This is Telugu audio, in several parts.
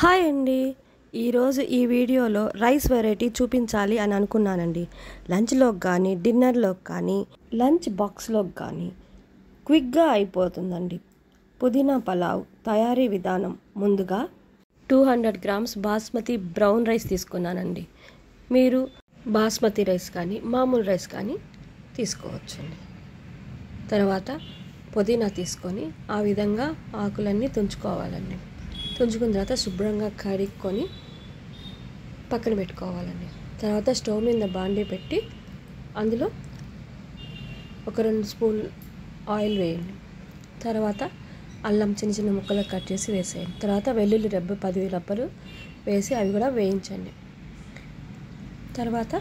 హాయ్ అండి. ఈరోజు ఈ వీడియోలో రైస్ వెరైటీ చూపించాలి అని అనుకున్నానండి. లంచ్లోకి కానీ డిన్నర్లోకి కానీ లంచ్ బాక్స్లోకి కానీ క్విక్గా అయిపోతుందండి. పుదీనా పలావ్ తయారీ విధానం. ముందుగా 200 గ్రామ్స్ బాస్మతి బ్రౌన్ రైస్ తీసుకున్నానండి. మీరు బాస్మతి రైస్ కానీ మామూలు రైస్ కానీ తీసుకోవచ్చండి. తర్వాత పుదీనా తీసుకొని ఆ విధంగా ఆకులన్నీ తుంచుకోవాలండి. తుంచుకున్న తర్వాత శుభ్రంగా కడుక్కొని పక్కన పెట్టుకోవాలండి. తర్వాత స్టవ్ మీద బాండీ పెట్టి అందులో ఒక 2 స్పూన్లు ఆయిల్ వేయండి. తర్వాత అల్లం చిన్న చిన్న ముక్కలు కట్ చేసి వేసేయండి. తర్వాత వెల్లుల్లి రెబ్బ 10 రెబ్బలు వేసి అవి కూడా వేయించండి. తర్వాత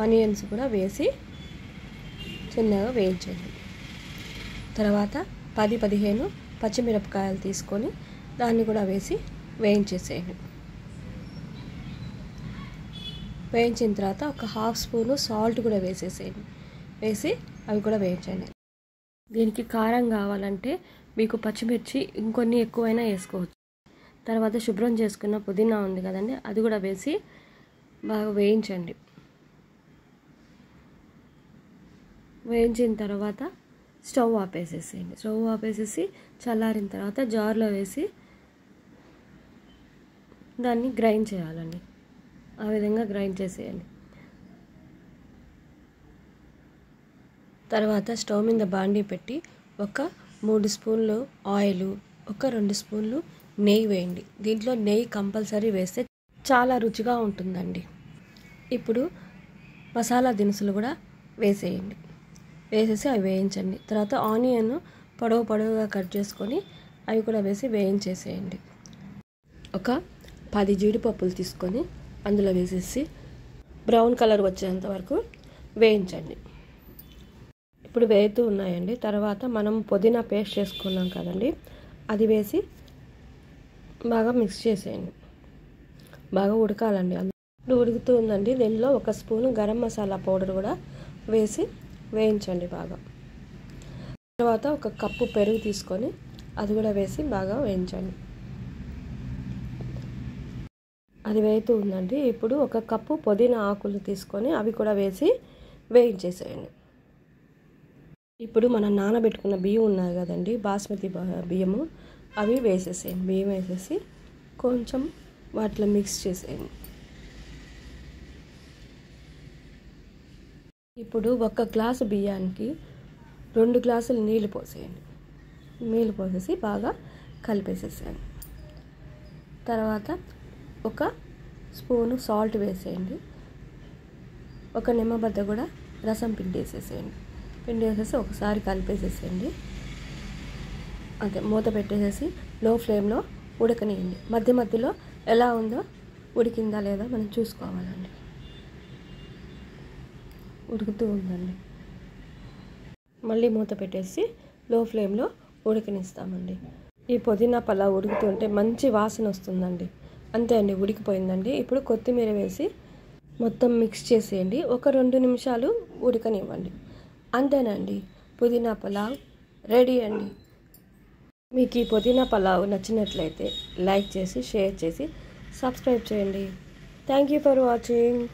ఆనియన్స్ కూడా వేసి చిన్నగా వేయించండి. తర్వాత 10-15 పచ్చిమిరపకాయలు తీసుకొని దాన్ని కూడా వేసి వేయించేసేయండి. వేయించిన తర్వాత ఒక 1/2 స్పూను సాల్ట్ కూడా వేసేసేయండి. వేసి అవి కూడా వేయించండి. దీనికి కారం కావాలంటే మీకు పచ్చిమిర్చి ఇంకొన్ని ఎక్కువైనా వేసుకోవచ్చు. తర్వాత శుభ్రం చేసుకున్న పుదీనా ఉంది కదండి, అది కూడా వేసి బాగా వేయించండి. వేయించిన తర్వాత స్టవ్ ఆపేసేసేయండి. స్టవ్ ఆపేసేసి చల్లారిన తర్వాత జార్లో వేసి దాన్ని గ్రైండ్ చేయాలండి. ఆ విధంగా గ్రైండ్ చేసేయండి. తర్వాత స్టవ్ మీద బాండీ పెట్టి ఒక 3 స్పూన్లు ఆయిల్, ఒక 2 స్పూన్లు నెయ్యి వేయండి. దీంట్లో నెయ్యి కంపల్సరీ వేస్తే చాలా రుచిగా ఉంటుందండి. ఇప్పుడు మసాలా దినుసులు కూడా వేసేయండి. వేసేసి అవి వేయించండి. తర్వాత ఆనియన్ పొడవుగా కట్ చేసుకొని అవి కూడా వేసి వేయించేసేయండి. ఒక 10 జీడిపప్పులు తీసుకొని అందులో వేసేసి బ్రౌన్ కలర్ వచ్చేంత వరకు వేయించండి. ఇప్పుడు వేగుతూ ఉన్నాయండి. తర్వాత మనం పుదీనా పేస్ట్ చేసుకున్నాం కదండి, అది వేసి బాగా మిక్స్ చేసేయండి. బాగా ఉడకాలండి. ఇప్పుడు ఉడుకుతూ ఉందండి. దీనిలో 1 స్పూను గరం మసాలా పౌడర్ కూడా వేసి వేయించండి బాగా. తర్వాత 1 కప్పు పెరుగు తీసుకొని అది కూడా వేసి బాగా వేయించండి. అది వేగుతూ ఉందండి. ఇప్పుడు 1 కప్పు పుదీనా ఆకులు తీసుకొని అవి కూడా వేసి వేయించేసేయండి. ఇప్పుడు మనం నానబెట్టుకున్న బియ్యం ఉన్నాయి కదండి, బాస్మతి బియ్యము, అవి వేసేసేయండి. బియ్యం వేసేసి కొంచెం వాటిలో మిక్స్ చేసేయండి. ఇప్పుడు 1 గ్లాసు బియ్యానికి 2 గ్లాసులు నీళ్ళు పోసేయండి. నీళ్ళు పోసేసి బాగా కలిపేసేసేయండి. తర్వాత 1 స్పూను సాల్ట్ వేసేయండి. 1 నిమ్మబద్ద కూడా రసం పిండేసేసేయండి. పిండేసేసి ఒకసారి కలిపేసేసేయండి. అంతే, మూత పెట్టేసేసి లో ఫ్లేమ్లో ఉడకనియండి. మధ్యలో ఎలా ఉందో, ఉడికిందా లేదా మనం చూసుకోవాలండి. ఉడుకుతూ ఉందండి. మళ్ళీ మూత పెట్టేసి లో ఫ్లేమ్లో ఉడకనిస్తామండి. ఈ పుదీనా పలావ్ ఉడుకుతుంటే మంచి వాసన వస్తుందండి. అంతే అండి, ఉడికిపోయిందండి. ఇప్పుడు కొత్తిమీర వేసి మొత్తం మిక్స్ చేసేయండి. ఒక 2 నిమిషాలు ఉడకనివ్వండి. అంతేనండి, పుదీనా పలావ్ రెడీ అండి. మీకు ఈ పుదీనా పలావ్ నచ్చినట్లయితే లైక్ చేసి, షేర్ చేసి, సబ్స్క్రైబ్ చేయండి. Thank you for watching.